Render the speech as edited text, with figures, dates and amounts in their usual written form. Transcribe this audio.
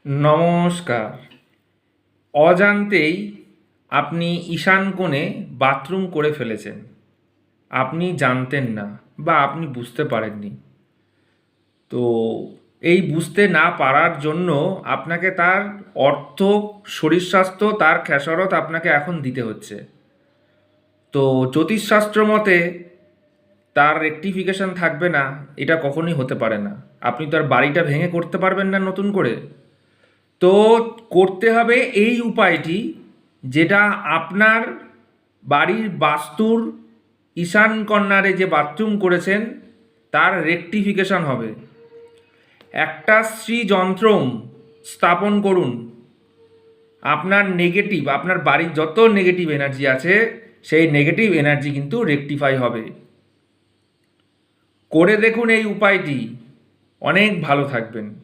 নমস্কার। অজান্তেই আপনি ঈশান কোণে বাথরুম করে ফেলেছেন। আপনি জানতেন না বা আপনি বুঝতে পারেননি। তো এই বুঝতে না পারার জন্য আপনাকে তার অর্থ, শরীর স্বাস্থ্য, তার খেসারত আপনাকে এখন দিতে হচ্ছে। তো জ্যোতিষশাস্ত্র মতে তার রেকটিফিকেশন থাকবে না, এটা কখনোই হতে পারে না। আপনি তো আর বাড়িটা ভেঙে করতে পারবেন না নতুন করে। তো করতে হবে এই উপায়টি, যেটা আপনার বাড়ির বাস্তুর ঈশান কর্নারে যে বাথরুম করেছেন তার রেকটিফিকেশন হবে। একটা শ্রী যন্ত্রম স্থাপন করুন। আপনার নেগেটিভ, আপনার বাড়ির যত নেগেটিভ এনার্জি আছে সেই নেগেটিভ এনার্জি কিন্তু রেকটিফাই হবে। করে দেখুন এই উপায়টি, অনেক ভালো থাকবেন।